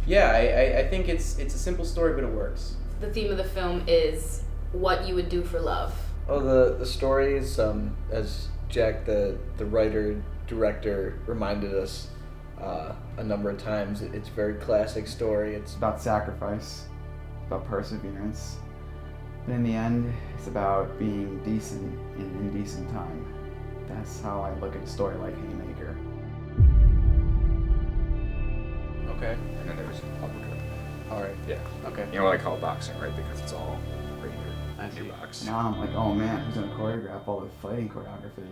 Yeah, I think it's a simple story, but it works. The theme of the film is what you would do for love. Oh, the story is, as Jack, the writer, director, reminded us a number of times, it's a very classic story. It's about sacrifice, about perseverance. But in the end, it's about being decent in an indecent time. That's how I look at a story like Haymaker. Okay. And then there's uppercut. All right. Yeah. Okay. You know what I call boxing, right? Because it's all right I here. see. Your box. Now I'm like, oh man, who's gonna choreograph all the fighting choreography?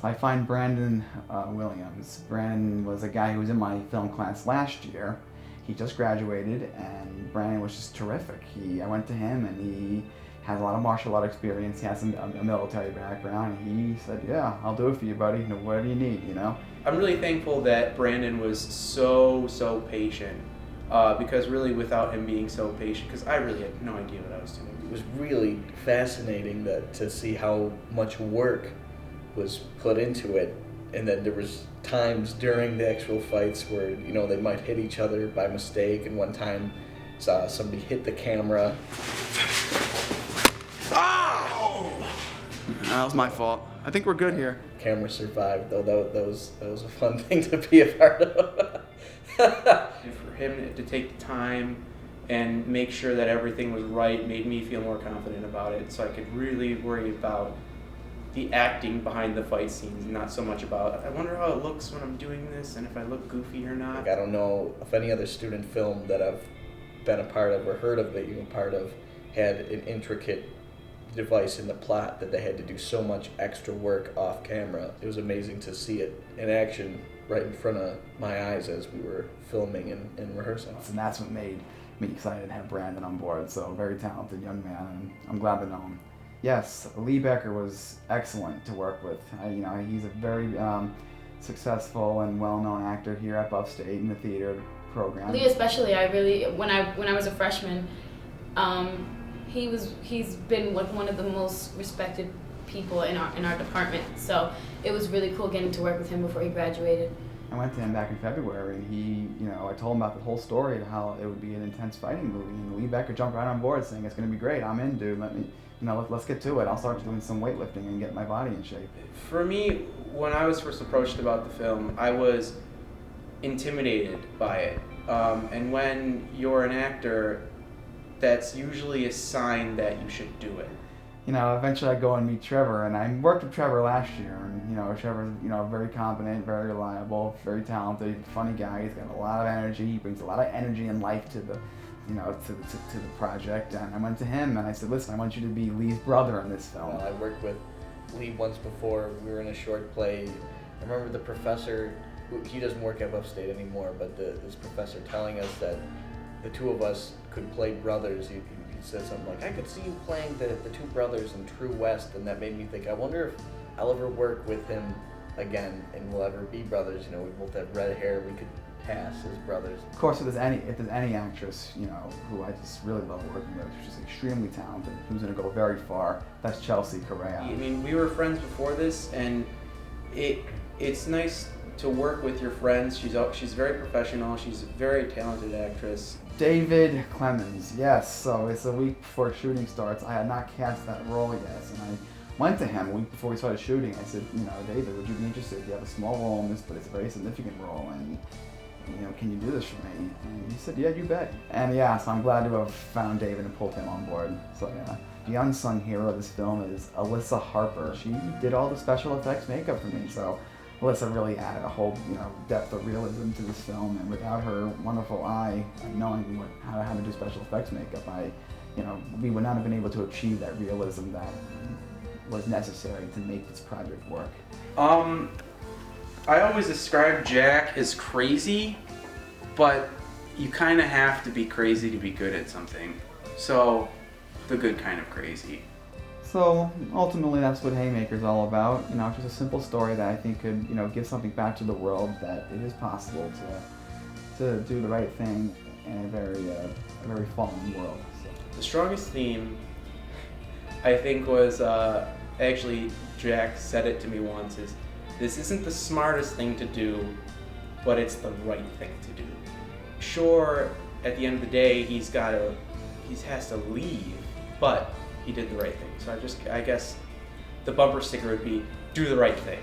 So I find Brandon Williams. Brandon was a guy who was in my film class last year. He just graduated, and Brandon was just terrific. I went to him, and he has a lot of martial art experience. He has a military background, and he said, "Yeah, I'll do it for you, buddy. Whatever you need, you know." I'm really thankful that Brandon was so patient, because really without him being so patient, because I really had no idea what I was doing. It was really fascinating to see how much work was put into it, and then there was times during the actual fights where they might hit each other by mistake, and one time somebody hit the camera. That was my fault. I think we're good here. Camera survived, though. That was a fun thing to be a part of. And for him to take the time and make sure that everything was right made me feel more confident about it, so I could really worry about the acting behind the fight scenes, not so much about, I wonder how it looks when I'm doing this and if I look goofy or not. I don't know if any other student film that I've been a part of or heard of that you're a part of had an intricate device in the plot that they had to do so much extra work off camera. It was amazing to see it in action right in front of my eyes as we were filming and rehearsing. And that's what made me excited to have Brandon on board. So very talented young man, and I'm glad to know him. Yes, Lee Becker was excellent to work with. He's a very successul and well-known actor here at Buff State in the theater program. Lee especially, when I was a freshman, he's been like one of the most respected people in our department. So it was really cool getting to work with him before he graduated. I went to him back in February, and I told him about the whole story and how it would be an intense fighting movie. And Lee Becker jumped right on board, saying, "It's going to be great. I'm in, dude. Let's get to it. I'll start doing some weightlifting and get my body in shape." For me, when I was first approached about the film, I was intimidated by it. And when you're an actor, that's usually a sign that you should do it. Eventually I go and meet Trevor, and I worked with Trevor last year, and Trevor's, very competent, very reliable, very talented, funny guy. He's got a lot of energy. He brings a lot of energy and life to the, to the project. And I went to him and I said, "Listen, I want you to be Lee's brother in this film." I worked with Lee once before. We were in a short play. I remember the professor, he doesn't work at Buff State anymore, but this professor telling us that the two of us could play brothers. He said something like, "I could see you playing the two brothers in True West," and that made me think, I wonder if I'll ever work with him again and we'll ever be brothers. We both have red hair. We could pass as brothers. Of course, if there's any actress, who I just really love working with, she's extremely talented, who's going to go very far, that's Chelsea Correa. I mean, we were friends before this, and it's nice to work with your friends. She's very professional. She's a very talented actress. David Clemons, yes. So it's a week before shooting starts. I had not cast that role yet, and I went to him a week before we started shooting. I said, "David, would you be interested? You have a small role in this, but it's a very significant role, and can you do this for me?" And he said, "Yeah, you bet." And yeah, so I'm glad to have found David and pulled him on board. So yeah, the unsung hero of this film is Elyssa Harper. She did all the special effects makeup for me, so Elyssa really added a whole, depth of realism to this film, and without her wonderful eye and knowing how to do special effects makeup, we would not have been able to achieve that realism that was necessary to make this project work. I always describe Jack as crazy, but you kind of have to be crazy to be good at something. So, the good kind of crazy. So ultimately, that's what Haymaker's all about. Just a simple story that I think could, give something back to the world, that it is possible to do the right thing in a very fallen world. So. The strongest theme, I think, was actually Jack said it to me once: is this isn't the smartest thing to do, but it's the right thing to do. sure, at the end of the day, he has to leave, but he did the right thing. So I guess the bumper sticker would be, do the right thing.